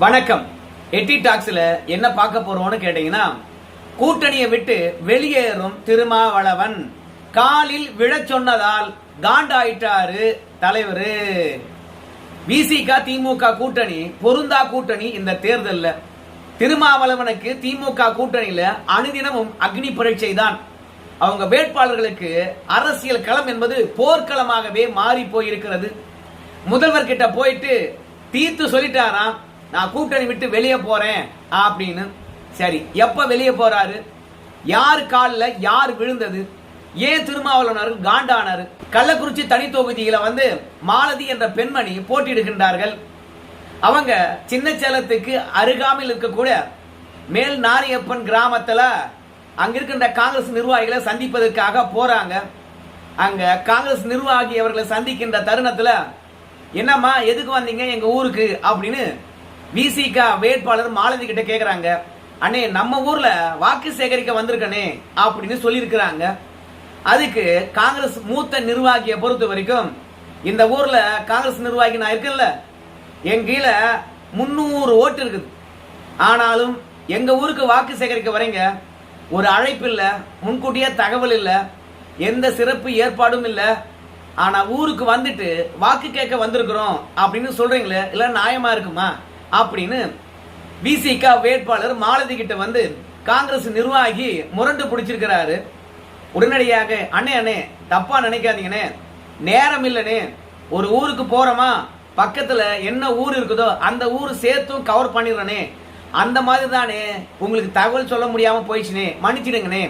வணக்கம். எட்டி டாக்ஸ்ல என்ன பார்க்க போறோம்னு கேட்டீங்கன்னா, கூட்டணியை விட்டு வெளியேறும் திருமாவளவன் காலில் விழச் சொன்னதால் காண்டாயிட்டாரு தலைவரு. விசிக திமுக கூட்டணி பொருந்தா கூட்டணி. இந்த தேர்தல்ல திருமாவளவனுக்கு திமுக கூட்டணியில அனுதினமும் அக்னி பரீட்சை தான். அவங்க வேட்பாளர்களுக்கு அரசியல் களம் என்பது போர்க்களமாகவே மாறி போயிருக்கிறது. முதல்வர் கிட்ட போயிட்டு தீர்த்து சொல்லிட்டாராம், நான் கூட்டணி விட்டு வெளியே போறேன் அப்படின்னு. சரி, எப்ப வெளியே போறாரு? யார் காலில் யார் விழுந்தது? ஏன் திருமாவளவன் காண்டானாரு? கள்ளக்குறிச்சி தனி தொகுதியில மாலதி என்ற பெண்மணி போட்டியிடுகின்றார்கள். அவங்க சின்ன சேலத்துக்கு அருகாமையில் இருக்கக்கூடிய மேல் நாரியப்பன் கிராமத்துல அங்க இருக்கின்ற காங்கிரஸ் நிர்வாகிகளை சந்திப்பதற்காக போறாங்க. அங்க காங்கிரஸ் நிர்வாகி அவர்களை சந்திக்கின்ற தருணத்துல, என்னம்மா எதுக்கு வந்தீங்க எங்க ஊருக்கு அப்படின்னு விசிக வேட்பாளர் மாலதி கிட்ட கேக்குறாங்க. அண்ணே, நம்ம ஊர்ல வாக்கு சேகரிக்க வந்திருக்கனே அப்படின்னு சொல்லியிருக்கிறாங்க. அதுக்கு காங்கிரஸ் மூத்த நிர்வாகியை பொறுத்த வரைக்கும், இந்த ஊர்ல காங்கிரஸ் நிர்வாகி நான் இருக்கேன்ல, என் கீழே 300 ஓட்டு இருக்குது. ஆனாலும் எங்க ஊருக்கு வாக்கு சேகரிக்க வரீங்க, ஒரு அழைப்பு இல்ல, முன்கூட்டியே தகவல் இல்ல, எந்த சிறப்பு ஏற்பாடும் இல்ல, ஆனா ஊருக்கு வந்துட்டு வாக்கு கேட்க வந்திருக்கிறோம் அப்படின்னு சொல்றீங்களே, இல்ல நியாயமா இருக்குமா அப்படின்னு விசிக வேட்பாளர் மாலதி கிட்ட காங்கிரஸ் நிர்வாகி முரண்டு பிடிச்சிருக்கிறாரு. உடனடியாக, அண்ணே தப்பா நினைக்காதீங்கண்ணே, நேரம் இல்லனே, ஒரு ஊருக்கு போறோமா, பக்கத்துல என்ன ஊர் இருக்குதோ அந்த ஊர் சேர்த்தும் கவர் பண்ணிடுறனே, அந்த மாதிரி தானே உங்களுக்கு தகவல் சொல்ல முடியாம போயிடுச்சுனே, மன்னிச்சிடுங்கண்ணே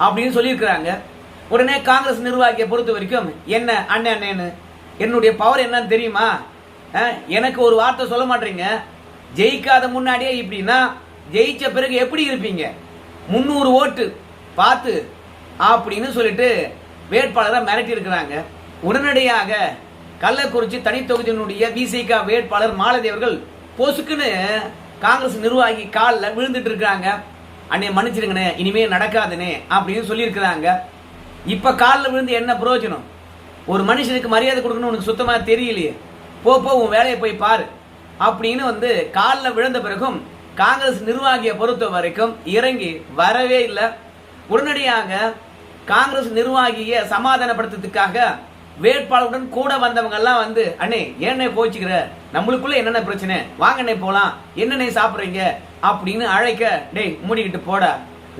அப்படின்னு சொல்லியிருக்கிறாங்க. உடனே காங்கிரஸ் நிர்வாகியை பொறுத்த வரைக்கும், என்ன அண்ணேன்னு என்னுடைய பவர் என்னன்னு தெரியுமா? எனக்கு ஒரு வார்த்தை சொல்ல மாட்டீங்க, ஜெயிக்காத முன்னாடியே இப்படின்னா ஜெயிச்ச பிறகு எப்படி இருப்பீங்க? 300 ஓட்டு பார்த்து அப்படின்னு சொல்லிட்டு வேட்பாளரை மிரட்டி இருக்கிறாங்க. உடனடியாக கள்ளக்குறிச்சி தனி தொகுதியினுடைய விசிக வேட்பாளர் மாலதி அவர்கள் பொசுக்குன்னு காங்கிரஸ் நிர்வாகி காலில் விழுந்துட்டு இருக்காங்க. அண்ணே மன்னிச்சிருங்கண்ணே, இனிமே நடக்காதுனே அப்படின்னு சொல்லியிருக்கிறாங்க. இப்ப காலில் விழுந்து என்ன பிரயோஜனம்? ஒரு மனுஷனுக்கு மரியாதை கொடுக்கணும் உனக்கு சுத்தமா தெரியலையே, போ உன் வேலையை போய் பாரு அப்படின்னு காலில் விழுந்த பிறகும் காங்கிரஸ் நிர்வாகியை பொறுத்த வரைக்கும் இறங்கி வரவே இல்லை. உடனடியாக காங்கிரஸ் நிர்வாகியை சமாதானப்படுத்துறதுக்காக வேட்பாளருடன் கூட வந்தவங்க எல்லாம் அண்ணே ஏன்னே போச்சுக்கிற, நம்மளுக்குள்ள என்னென்ன பிரச்சனை, வாங்கண்ணே போலாம், என்னென்ன சாப்பிடுறீங்க அப்படின்னு அழைக்க, டேய் மூடிக்கிட்டு போடா,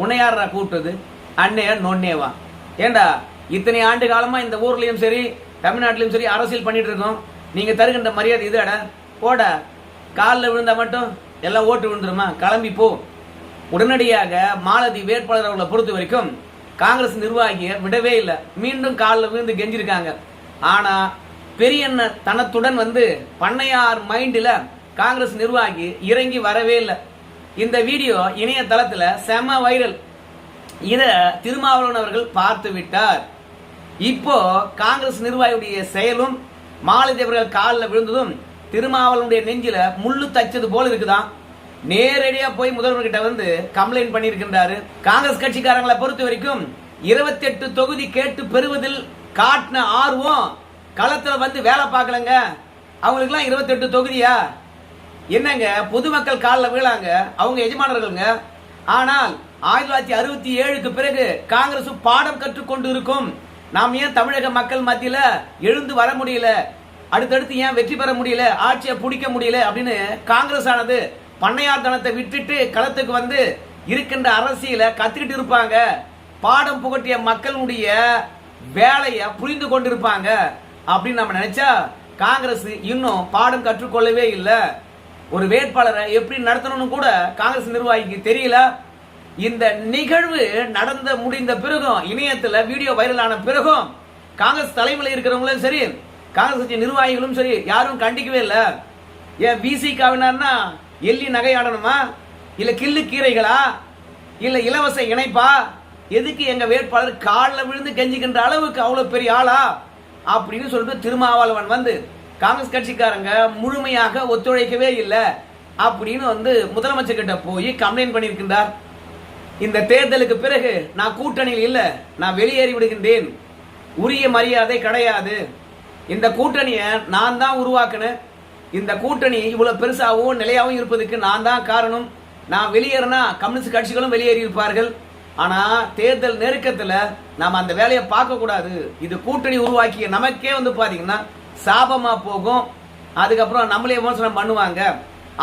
உன்னையாரா கூப்பிட்டது, அண்ணையா நொன்னேவா, ஏண்டா இத்தனை ஆண்டு காலமா இந்த ஊர்லயும் சரி தமிழ்நாட்டிலும் சரி அரசியல் பண்ணிட்டு இருக்கோம், நீங்க தருகின்ற மரியாதை இது அட, போட காலில் விழுந்தா மட்டும் எல்லாம் ஓட்டு விழுந்துருமா, கிளம்பி போ. உடனடியாக மாலதி வேட்பாளர் அவர்களை பொறுத்த வரைக்கும் காங்கிரஸ் நிர்வாகியை விடவே இல்லை, மீண்டும் காலில் விழுந்து கெஞ்சிருக்காங்க. ஆனா பெரியண்ண தனத்துடன் பண்ணையார் மைண்டில் காங்கிரஸ் நிர்வாகி இறங்கி வரவே இல்லை. இந்த வீடியோ இணையதளத்துல செம வைரல். இத திருமாவளவன் அவர்கள் பார்த்து விட்டார். இப்போ காங்கிரஸ் நிர்வாகியுடைய செயலும் மாலதி அவர்கள் காலில் விழுந்ததும் திருமாவளவனுடைய நெஞ்சில முள்ளு தச்சது போல இருக்குதான். நேரடியா போய் முதல்வர்கிட்ட கம்ப்ளைண்ட் பண்ணியிருக்கின்றாரு. காங்கிரஸ் கட்சிக்காரங்களை பொறுத்த வரைக்கும் 28 தொகுதி கேட்டு பெறுவதில் காட்டின ஆர்வம் களத்துல வேலை பார்க்கலங்க. அவங்களுக்கு எல்லாம் 28 தொகுதியா என்னங்க? பொதுமக்கள் காலில் விழாங்க, அவங்க எஜமானர்கள்ங்க. ஆனால் 1967க்கு பிறகு காங்கிரஸ் பாடம் கற்றுக்கொண்டு இருக்கும். நாம் ஏன் தமிழக மக்கள் மத்தியில எழுந்து வர முடியல, அடுத்தடுத்து ஏன் வெற்றி பெற முடியல, ஆட்சியை பிடிக்க முடியல அப்படின்னு காங்கிரஸ் ஆனது பண்ணையார் தனத்தை விட்டுட்டு களத்துக்கு இருக்கின்ற அரசியல கத்துக்கிட்டு இருப்பாங்க. பாடம் புகட்டிய மக்களுடைய வேலையை புரிந்து கொண்டிருப்பாங்க அப்படின்னு நம்ம நினைச்சா, காங்கிரஸ் இன்னும் பாடம் கற்றுக்கொள்ளவே இல்லை. ஒரு வேட்பாளரை எப்படி நடத்தணும்னு கூட காங்கிரஸ் நிர்வாகிக்கு தெரியல. இந்த நிகழ்வு நடந்த முடிந்த பிறகும், இணையத்தில் வீடியோ வைரலான பிறகும் காங்கிரஸ் தலைமையில் இருக்கிறவங்களும் சரி காங்கிரஸ் கட்சி நிர்வாகிகளும் சரி யாரும் கண்டிக்கவே இல்லை. ஏன் விசிகாவினார்னா எள்ளி நகையாடணுமா, இல்ல கிள்ளு கீரைகளா, இல்ல இலவச இணைப்பா, எதுக்கு எங்க வேட்பாளர் காலில் விழுந்து கெஞ்சிக்கின்ற அளவுக்கு அவ்வளவு பெரிய ஆளா அப்படின்னு சொல்லிட்டு திருமாவளவன் காங்கிரஸ் கட்சிக்காரங்க முழுமையாக ஒத்துழைக்கவே இல்லை அப்படின்னு முதலமைச்சர் கிட்ட போய் கம்ப்ளைண்ட் பண்ணியிருக்கின்றார். இந்த தேர்தலுக்கு பிறகு நான் கூட்டணியில் இல்ல, நான் வெளியேறி விடுகின்றேன், உரிய மரியாதை கிடையாது, இந்த கூட்டணியை நான் தான் உருவாக்கினேன், இந்த கூட்டணி இவ்வளவு பெருசாகவும் நிலையாகவும் இருப்பதற்கு நான் தான் காரணம். நான் வெளியேறினா கம்யூனிஸ்ட் கட்சிகளும் வெளியேறி இருப்பார்கள். ஆனா தேர்தல் நெருக்கத்துல நாம அந்த வேலையை பார்க்க கூடாது. இது கூட்டணி உருவாக்கிய நமக்கே பாத்தீங்கன்னா சாபமா போகும். அதுக்கப்புறம் நம்மளே விமர்சனம் பண்ணுவாங்க.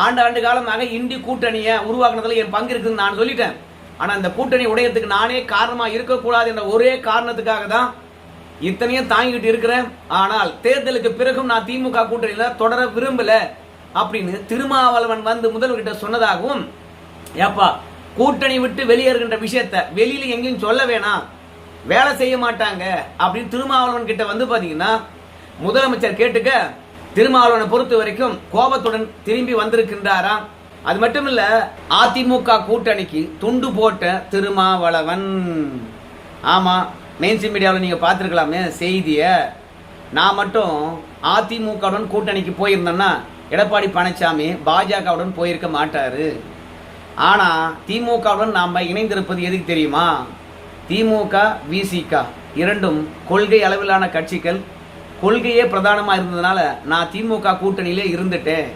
ஆண்டு காலமாக இந்தி கூட்டணியை உருவாக்குனதுல என் பங்கு இருக்குன்னு நான் சொல்லிட்டேன். ஆனா இந்த கூட்டணி உடையத்துக்கு நானே காரணமா இருக்கக்கூடாது என்ற ஒரே காரணத்துக்காக தான் இத்தனையும் தாங்கிட்டு இருக்கிறேன். ஆனால் தேர்தலுக்கு பிறகும் நான் திமுக கூட்டணியில தொடர விரும்பல அப்படின்னு திருமாவளவன் முதல்வர்கிட்ட சொன்னதாகவும், ஏப்பா கூட்டணி விட்டு வெளியேறுகின்ற விஷயத்த வெளியில எங்கேயும் சொல்ல வேணாம், வேலை செய்ய மாட்டாங்க அப்படின்னு திருமாவளவன் கிட்ட பாத்தீங்கன்னா முதலமைச்சர் கேட்டுக்க திருமாவளவனை பொறுத்த வரைக்கும் கோபத்துடன் திரும்பி வந்திருக்கின்றாராம். அது மட்டும் இல்ல, அதிமுக கூட்டணிக்கு துண்டு போட்ட திருமாவளவன். ஆமா, மெயின்ஸ்ட்ரீம் மீடியாவில் நீங்க பார்த்திருக்கலாமே செய்திய. நான் மட்டும் அதிமுகவுடன் கூட்டணிக்கு போயிருந்தேன்னா எடப்பாடி பழனிசாமி பாஜகவுடன் போயிருக்க மாட்டாரு. ஆனா திமுகவுடன் நாம இணைந்திருப்பது எதுக்கு தெரியுமா? திமுக விசிக இரண்டும் கொள்கை அளவிலான கட்சிகள். கொள்கையே பிரதானமா இருந்ததுனால நான் திமுக கூட்டணியிலே இருந்துட்டேன்.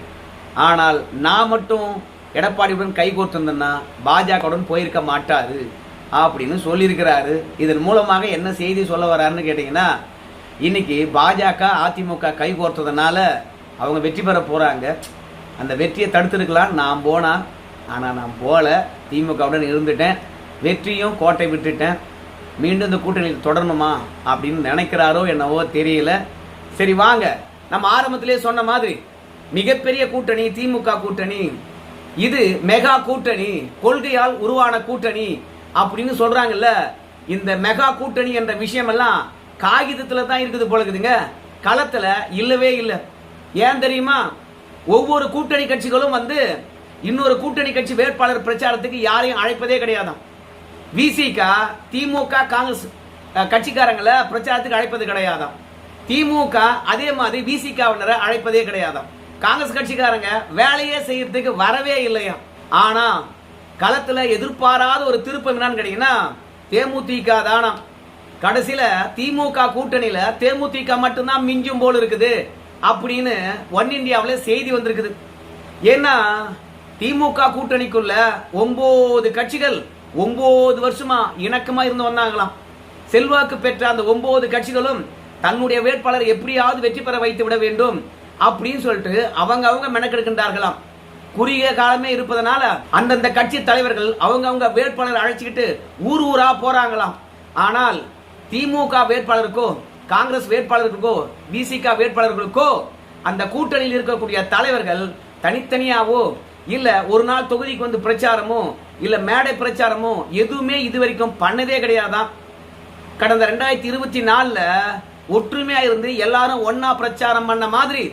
ஆனால் நான் மட்டும் எடப்பாடியுடன் கைகோர்த்திருந்தேன்னா பாஜகவுடன் போயிருக்க மாட்டாரு அப்படின்னு சொல்லியிருக்கிறாரு. இதன் மூலமாக என்ன செய்தி சொல்ல வர்றாருன்னு கேட்டீங்கன்னா, இன்னைக்கு பாஜக அதிமுக கைகோர்த்ததுனால அவங்க வெற்றி பெற போறாங்க. அந்த வெற்றியை தடுத்திருக்கலாம் நான் போனா. ஆனா நான் போல, திமுகவுடன் இருந்துட்டேன், வெற்றியும் கோட்டை விட்டுட்டேன். மீண்டும் இந்த கூட்டணியில் தொடரணுமா அப்படின்னு நினைக்கிறாரோ என்னவோ தெரியல. சரி வாங்க, நம்ம ஆரம்பத்திலே சொன்ன மாதிரி மிகப்பெரிய கூட்டணி திமுக கூட்டணி. இது மெகா கூட்டணி, கொள்கையால் உருவான கூட்டணி அப்படின்னு சொல்றாங்கல்ல. இந்த மெகா கூட்டணி என்ற விஷயம் எல்லாம் காகிதத்துல தான் இருக்குது போல இருக்குதுங்க, களத்துல இல்லவே இல்லை. ஏன் தெரியுமா? ஒவ்வொரு கூட்டணி கட்சிகளும் இன்னொரு கூட்டணி கட்சி வேட்பாளர் பிரச்சாரத்துக்கு யாரையும் அழைப்பதே கிடையாதாம். விசிக திமுக காங்கிரஸ் கட்சிக்காரங்களை பிரச்சாரத்துக்கு அழைப்பது கிடையாதாம். திமுக அதே மாதிரி விசிகவினரை அழைப்பதே கிடையாதாம். காங்கிரஸ் கட்சிக்காரங்க வேலையே செய்யறதுக்கு வரவே இல்லையா. ஆனா களத்துல எதிர்பாராத ஒரு திருப்பம் என்னன்னு கேட்டீங்கன்னா தேமுதிக தானா. கடைசியில திமுக கூட்டணியில தேமுதிக மட்டும்தான் மிஞ்சும் போல இருக்குது அப்படின்னு ஒன் இந்தியாவில செய்தி வந்திருக்குது. ஏன்னா திமுக கூட்டணிக்குள்ள 9 கட்சிகள் 9 வருஷமா இணக்கமா இருந்து வந்தாங்களாம். செல்வாக்கு பெற்ற அந்த 9 கட்சிகளும் தன்னுடைய வேட்பாளர் எப்படியாவது வெற்றி பெற வைத்து விட வேண்டும் அப்படின்னு சொல்லிட்டு அவங்க மெனக்கெடுக்கின்றார்களாம். குறுகிய காலமே இருப்பதனால அந்தந்த கட்சி தலைவர்கள் அவங்க வேட்பாளர் அழைச்சிக்கிட்டு ஊரா போறாங்களாம். ஆனால் திமுக வேட்பாளருக்கோ காங்கிரஸ் வேட்பாளர்களுக்கோ விசிக வேட்பாளர்களுக்கோ அந்த கூட்டணியில் இருக்கக்கூடிய தலைவர்கள் தனித்தனியாவோ இல்ல ஒரு நாள் தொகுதிக்கு பிரச்சாரமோ இல்ல மேடை பிரச்சாரமோ எதுவுமே இதுவரைக்கும் பண்ணதே கிடையாதான். கடந்த 2024ல ஒற்றுமையா இருந்து எல்லாரும் ஒன்னா பிரச்சாரம் பண்ண மாதிரி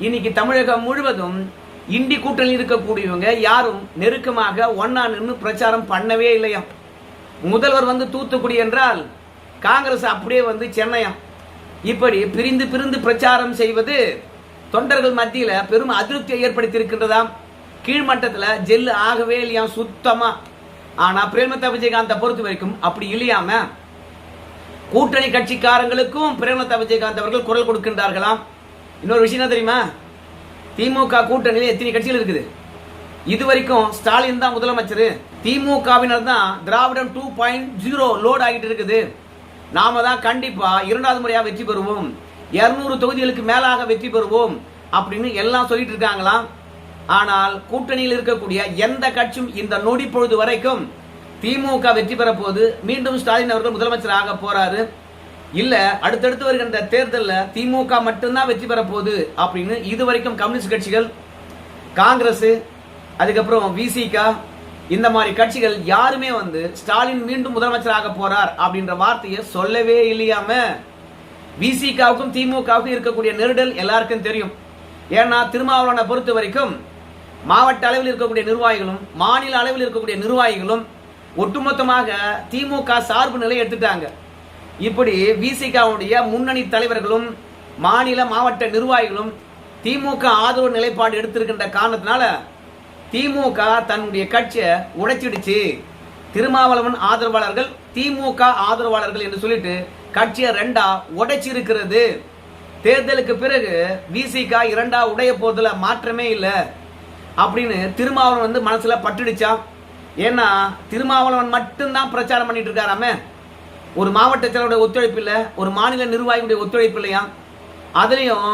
இன்னைக்கு தமிழகம் முழுவதும் இண்டி கூட்டணியில் இருக்கக்கூடியவங்க யாரும் நெருக்கமாக ஒன்னா நின்று பிரச்சாரம் பண்ணவே இல்லையா. முதல்வர் தூத்துக்குடி என்றால் காங்கிரஸ் அப்படியே சென்னையா. இப்படி பிரிந்து பிரச்சாரம் செய்வது தொண்டர்கள் மத்தியில பெரும் அதிருப்தியை ஏற்படுத்தி இருக்கின்றதாம். கீழ்மட்டத்துல ஜெல்லு ஆகவே இல்லையா சுத்தமா. ஆனா பிரேமலதா விஜயகாந்த் பொறுத்த வரைக்கும் அப்படி இல்லையாம கூட்டணி கட்சிக்காரங்களுக்கும் பிரேமலதா விஜயகாந்த் அவர்கள் குரல் கொடுக்கின்றார்களாம். இன்னொரு விஷயம் தெரியுமா? திமுக கூட்டணியில் எத்தனை கட்சிகள் இருக்குது? இதுவரைக்கும் ஸ்டாலின் தான் முதலமைச்சர். திமுகவினர் தான் திராவிடம் 2.0 லோட் ஆகிட்டு இருக்குது. நாம தான் கண்டிப்பா 2வது முறையா வெற்றி பெறுவோம், 200 தொகுதிகளுக்கு மேலாக வெற்றி பெறுவோம் அப்படின்னு எல்லாம் சொல்லிட்டு இருக்காங்களாம். ஆனால் கூட்டணியில் இருக்கக்கூடிய எந்த கட்சியும் இந்த நொடி பொழுது வரைக்கும் திமுக வெற்றி பெற போது மீண்டும் ஸ்டாலின் அவர்கள் முதலமைச்சர் ஆக போறாரு, இல்ல அடுத்தடுத்து வருகின்ற தேர்தலில் திமுக மட்டும்தான் வெற்றி பெற போகுது அப்படின்னு இதுவரைக்கும் கம்யூனிஸ்ட் கட்சிகள், காங்கிரஸ், அதுக்கப்புறம் விசிக இந்த மாதிரி கட்சிகள் யாருமே ஸ்டாலின் மீண்டும் முதலமைச்சராக போறார் அப்படின்ற வார்த்தையை சொல்லவே இல்லையாம. விசிகாவுக்கும் திமுகவுக்கும் இருக்கக்கூடிய நெருடல் எல்லாருக்கும் தெரியும். ஏன்னா திருமாவளவனை பொறுத்த வரைக்கும் மாவட்ட அளவில் இருக்கக்கூடிய நிர்வாகிகளும் மாநில அளவில் இருக்கக்கூடிய நிர்வாகிகளும் ஒட்டுமொத்தமாக திமுக சார்பு நிலை எடுத்துட்டாங்க. இப்படி விசிகாவுடைய முன்னணி தலைவர்களும் மாநில மாவட்ட நிர்வாகிகளும் திமுக ஆதரவு நிலைப்பாடு எடுத்திருக்கின்ற காரணத்தினால திமுக தன்னுடைய கட்சியை உடைச்சிடுச்சு. திருமாவளவன் ஆதரவாளர்கள் திமுக ஆதரவாளர்கள் என்று சொல்லிட்டு கட்சியை 2ஆ உடைச்சிருக்கிறது. தேர்தலுக்கு பிறகு விசிக இரண்டா உடைய போதுல மாற்றமே இல்லை அப்படின்னு திருமாவளவன் மனசுல பட்டுடுச்சா. ஏன்னா திருமாவளவன் மட்டும்தான் பிரச்சாரம் பண்ணிட்டு இருக்காராமே. ஒரு மாவட்ட செயலருடைய ஒத்துழைப்பு இல்லை, ஒரு மாநில நிர்வாகியுடைய ஒத்துழைப்பு இல்லையா. அதுலயும்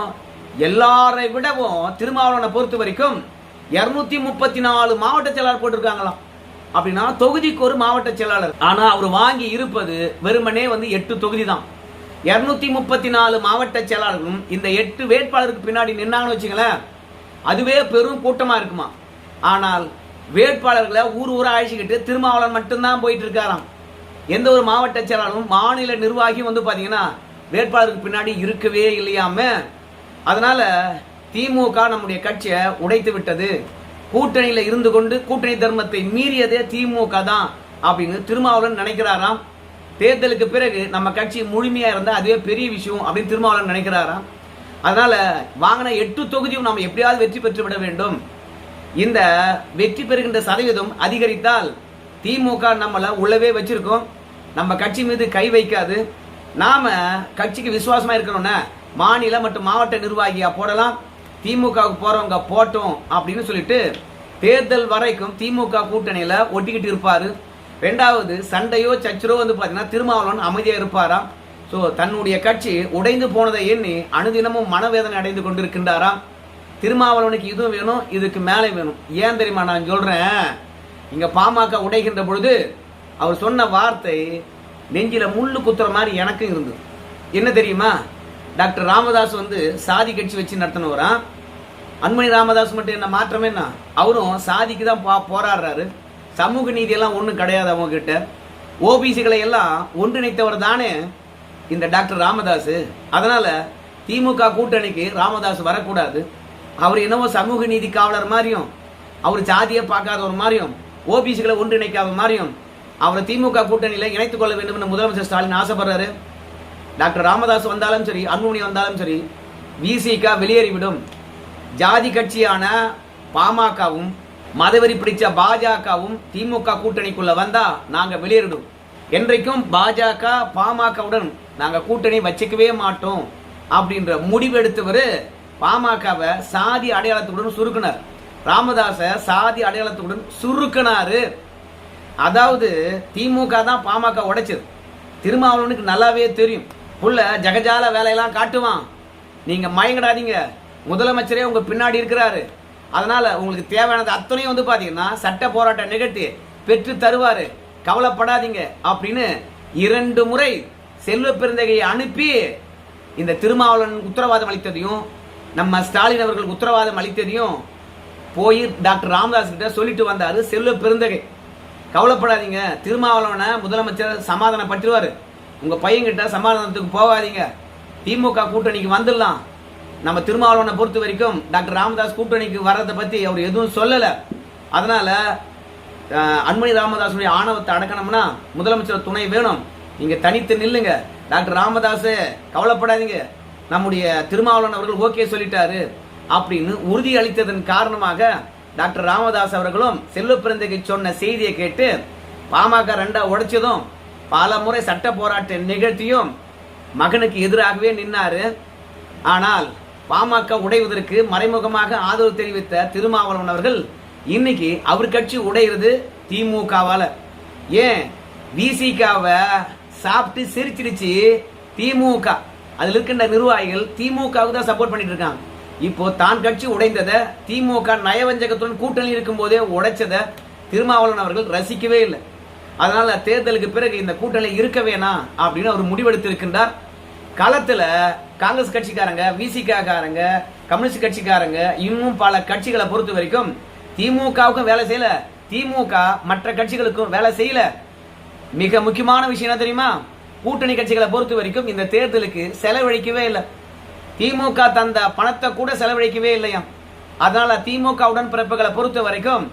எல்லாரை விடவும் திருமாவளவனை பொறுத்த வரைக்கும் 234 மாவட்ட செயலாளர் போட்டிருக்காங்களாம். அப்படின்னா தொகுதிக்கு ஒரு மாவட்ட செயலாளர். ஆனா அவர் வாங்கி இருப்பது வெறுமனே 8 தொகுதி தான். 234 மாவட்ட செயலாளர்களும் இந்த 8 வேட்பாளருக்கு பின்னாடி நின்னாங்கன்னு வச்சுங்களேன், அதுவே பெரும் கூட்டமா இருக்குமா. ஆனால் வேட்பாளர்களை ஊர் ஊரா அழைச்சிக்கிட்டு திருமாவளவன் மட்டும்தான் போயிட்டு இருக்காராம். எந்த ஒரு மாவட்ட செயலாளரும் மாநில நிர்வாகியும் பாத்தீங்கன்னா வேட்பாளருக்கு பின்னாடி இருக்கவே இல்லையாம. அதனால திமுக நம்முடைய கட்சியை உடைத்து விட்டது, கூட்டணியில இருந்து கொண்டு கூட்டணி தர்மத்தை மீறியதே திமுக தான் அப்படின்னு திருமாவளவன் நினைக்கிறாராம். தேர்தலுக்கு பிறகு நம்ம கட்சி முழுமையா இருந்தா அதுவே பெரிய விஷயம் அப்படின்னு திருமாவளவன் நினைக்கிறாராம். அதனால வாங்கின 8 தொகுதியும் நம்ம எப்படியாவது வெற்றி பெற்று விட வேண்டும். இந்த வெற்றி பெறுகின்ற சதவீதம் அதிகரித்தால் திமுக நம்மள உள்ளவே வச்சிருக்கோம், நம்ம கட்சி மீது கை வைக்காது. நாம கட்சிக்கு விசுவாசமா இருக்கணும்னா மாநில மற்றும் மாவட்ட நிர்வாகியா போடலாம், திமுகவுக்கு போறவங்க போட்டோம் அப்படின்னு சொல்லிட்டு தேர்தல் வரைக்கும் திமுக கூட்டணியில ஒட்டிக்கிட்டு இருப்பாரு. ரெண்டாவது சண்டையோ சச்சரோ பாத்தீங்கன்னா திருமாவளவன் அமைதியா இருப்பாராம். சோ தன்னுடைய கட்சி உடைந்து போனதை எண்ணி அனுதினமும் மனவேதனை அடைந்து கொண்டிருக்கின்றாராம். திருமாவளவனுக்கு இதுவும் வேணும், இதுக்கு மேலே வேணும். ஏன் தெரியுமா நான் சொல்றேன், இங்க பாமக உடைகின்ற பொழுது அவர் சொன்ன வார்த்தை நெஞ்சில முள்ளு குத்துற மாதிரி எனக்கும் இருந்தது. என்ன தெரியுமா, டாக்டர் ராமதாஸ் சாதி கட்சி வச்சு நடத்தினவராம். அன்புமணி ராமதாஸ் மட்டும் என்ன மாற்றம் என்ன, அவரும் சாதிக்கு தான் போராடுறாரு. சமூக நீதி எல்லாம் ஒண்ணும் கிடையாது அவங்க கிட்ட. ஓபிசிகளை எல்லாம் ஒன்றிணைத்தவர் தானே இந்த டாக்டர் ராமதாஸ். அதனால திமுக கூட்டணிக்கு ராமதாஸ் வரக்கூடாது. அவர் என்னவோ சமூக நீதி காவலர் மாதிரியும், அவர் ஜாதியை பார்க்காதவர் மாதிரியும், ஓபிசிகளை ஒன்றிணைக்காத மாதிரியும் அவரை திமுக கூட்டணியில இணைத்துக் கொள்ள வேண்டும் என்று முதலமைச்சர் ஸ்டாலின் ஆசைப்படுறாரு. டாக்டர் ராமதாஸ் வந்தாலும் சரி, அன்புமணி வந்தாலும் சரி, விசிக வெளியேறிவிடும். ஜாதி கட்சியான பாமகவும் மதவெறி பிடிச்ச பாஜகவும் திமுக கூட்டணிக்குள்ள வந்தா நாங்க வெளியேறிடும். என்றைக்கும் பாஜக பாமகவுடன் நாங்க கூட்டணி வச்சுக்கவே மாட்டோம் அப்படின்ற முடிவெடுத்தவர் பாமகவை சாதி அடையாளத்துடன் சுருக்கினார், ராமதாச சாதி அடையாளத்துடன் சுருக்கினாரு. அதாவது திமுக தான் பாமக உடைச்சது. திருமாவளவனுக்கு நல்லாவே தெரியும், புள்ள ஜகஜால வேலையெல்லாம் காட்டுவான், நீங்க மயங்கடாதீங்க, முதலமைச்சரே உங்க பின்னாடி இருக்கிறாரு, அதனால உங்களுக்கு தேவையானது அத்தனையும் பாத்தீங்கன்னா சட்ட போராட்டம் நிகழ்த்தி பெற்று தருவாரு, கவலைப்படாதீங்க அப்படின்னு 2 முறை செல்வ பெருந்தகையை அனுப்பி இந்த திருமாவளவன் உத்தரவாதம் அளித்ததையும் நம்ம ஸ்டாலின் அவர்கள் உத்தரவாதம் அளித்ததையும் போய் டாக்டர் ராமதாஸ் கிட்ட சொல்லிட்டு வந்தாரு செல்வ பெருந்தகை. கவலைப்படாதீங்க, திருமாவளவனை முதலமைச்சர் சமாதானப்பட்டுருவாரு, உங்க பையன்கிட்ட சமாதானத்துக்கு போகாதீங்க, திமுக கூட்டணிக்கு வந்துடலாம். நம்ம திருமாவளவனை பொறுத்த வரைக்கும் டாக்டர் ராமதாஸ் கூட்டணிக்கு வர்றதை பத்தி அவர் எதுவும் சொல்லல. அதனால அன்புமணி ராமதாஸுடைய ஆணவத்தை அடக்கணும்னா முதலமைச்சர் துணை வேணும், நீங்க தனித்து நில்லுங்க, டாக்டர் ராமதாஸ் கவலைப்படாதீங்க, நம்முடைய திருமாவளவன் அவர்கள் ஓகே சொல்லிட்டாரு அப்படின்னு உறுதி அளித்ததன் காரணமாக டாக்டர் ராமதாஸ் அவர்களும் செல்வ பிறந்தகை சொன்ன செய்தியை கேட்டு பாமக 2 உடைச்சதும் பல முறை சட்ட போராட்ட நிகழ்த்தியும் மகனுக்கு எதிராகவே நின்னாரு. ஆனால் பாமக உடைவதற்கு மறைமுகமாக ஆதரவு தெரிவித்த திருமாவளவன் அவர்கள் இன்னைக்கு அவர் கட்சி உடைகிறது திமுகவால. ஏன் விசிகாவை சாப்பிட்டு சிரிச்சிருச்சு திமுக, அதுல இருக்கின்ற நிர்வாகிகள் திமுகவுக்கு தான் சப்போர்ட் பண்ணிட்டு இருக்காங்க. இப்போ தான் கட்சி உடைந்ததை திமுக நயவஞ்சகத்துடன் கூட்டணி இருக்கும் போதே உடைச்சதை திருமாவளவன் அவர்கள் ரசிக்கவே இல்லை. அதனால தேர்தலுக்கு பிறகு இந்த கூட்டணி இருக்க வேணாம் அப்படின்னு அவர் முடிவெடுத்திருக்கின்றார். களத்துல காங்கிரஸ் கட்சிக்காரங்க, விசிக காரங்க, கம்யூனிஸ்ட் கட்சிக்காரங்க, இன்னும் பல கட்சிகளை பொறுத்த வரைக்கும் திமுகவுக்கும் வேலை செய்யல, திமுக மற்ற கட்சிகளுக்கும் வேலை செய்யல. மிக முக்கியமான விஷயம் என்ன தெரியுமா, கூட்டணி கட்சிகளை பொறுத்த வரைக்கும் இந்த தேர்தலுக்கு செலவழிக்கவே இல்லை, திமுக தந்த பணத்தை கூட செலவழிக்கவே இல்லையா. அதனால திமுக உடன்பிறப்புகளை பொறுத்த வரைக்கும்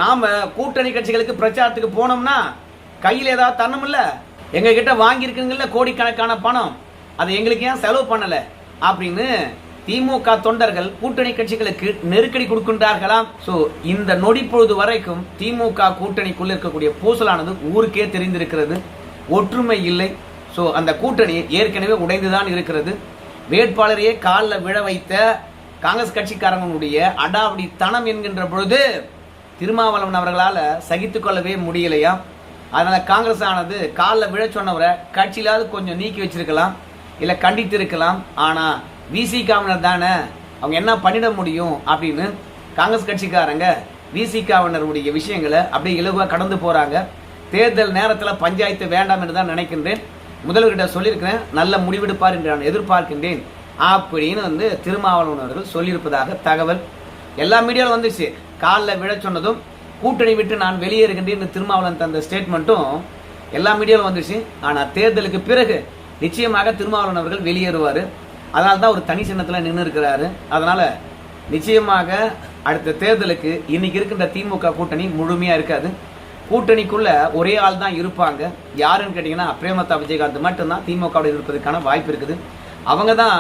நாம கூட்டணி கட்சிகளுக்கு பிரச்சாரத்துக்கு போனோம்னா கையில் ஏதாவது தரணும் இல்ல, எங்க கிட்ட வாங்கி இருக்குங்கல்ல கோடிக்கணக்கான பணம், அதை எங்களுக்கு ஏன் செலவு பண்ணல அப்படின்னு திமுக தொண்டர்கள் கூட்டணி கட்சிகளுக்கு நெருக்கடி கொடுக்கின்றார்களாம். சோ இந்த நொடி பொழுது வரைக்கும் திமுக கூட்டணிக்குள்ள இருக்கக்கூடிய பூசலானது ஊருக்கே தெரிந்திருக்கிறது, ஒற்றுமை இல்லை. சோ அந்த கூட்டணி ஏற்கனவே உடைந்துதான் இருக்கிறது. வேட்பாளரையே காலில் விழ வைத்த காங்கிரஸ் கட்சிக்காரங்களுடைய அடாவடி தனம் என்கின்ற பொழுது திருமாவளவன் அவர்களால் சகித்துக் கொள்ளவே முடியலையா. அதனால காங்கிரஸ் ஆனது காலில் விழ சொன்னவரை கட்சியிலாவது கொஞ்சம் நீக்கி வச்சிருக்கலாம், இல்லை கண்டித்து இருக்கலாம். ஆனா விசிகாவினர் தானே, அவங்க என்ன பண்ணிட முடியும் அப்படின்னு காங்கிரஸ் கட்சிக்காரங்க விசிகாவினருடைய விஷயங்களை அப்படியே இலகுவாக கடந்து போறாங்க. தேர்தல் நேரத்தில் பஞ்சாயத்து வேண்டாம் என்று தான் நினைக்கின்றேன். முதல்வர்கிட்ட சொல்லியிருக்கிறேன், நல்ல முடிவெடுப்பார் என்று நான் எதிர்பார்க்கின்றேன் அப்படின்னு திருமாவளவன் அவர்கள் சொல்லியிருப்பதாக தகவல் எல்லா மீடியாவில் வந்துச்சு. காலில் விழ சொன்னதும் கூட்டணி விட்டு நான் வெளியேறுகின்றேன் திருமாவளவன் தந்த ஸ்டேட்மெண்ட்டும் எல்லா மீடியாவில் வந்துச்சு. ஆனால் தேர்தலுக்கு பிறகு நிச்சயமாக திருமாவளவன் அவர்கள் வெளியேறுவார். அதனால தான் ஒரு தனி சின்னத்தில் நின்று இருக்கிறாரு. அதனால நிச்சயமாக அடுத்த தேர்தலுக்கு இன்னைக்கு இருக்கின்ற திமுக கூட்டணி முழுமையா இருக்காது. கூட்டணிக்குள்ள ஒரே ஆள் தான் இருப்பாங்க. யாருன்னு கேட்டீங்கன்னா பிரேமலதா விஜயகாந்த் மட்டும்தான் திமுகவுடன் இருப்பதற்கான வாய்ப்பு இருக்குது. அவங்க தான்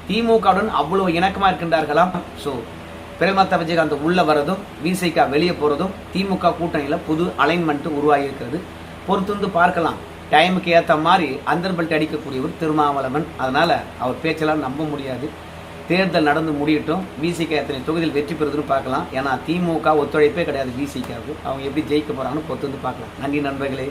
திமுகவுடன் அவ்வளவு இணக்கமா இருக்கின்றார்களாம். ஸோ பிரேமலதா விஜயகாந்த் உள்ள வரதும் விசிக வெளியே போறதும் திமுக கூட்டணியில புது அலைன்மெண்ட் உருவாகி இருக்கிறது. பொறுத்து பார்க்கலாம். டைமுக்கு ஏற்ற மாதிரி அந்தர்பல்ட் அடிக்கக்கூடியவர் திருமாவளவன். அதனால அவர் பேச்செல்லாம் நம்ப முடியாது. தேர்தல் நடந்து முடியட்டும். விசிக எத்தனை தொகுதியில் வெற்றி பெறுதுன்னு பார்க்கலாம். ஏன்னா திமுக ஒத்துழைப்பே கிடையாது விசிகாவுக்கு. அவங்க எப்படி ஜெயிக்க போறாங்கன்னு பொறுத்து பார்க்கலாம். நன்றி நண்பர்களே.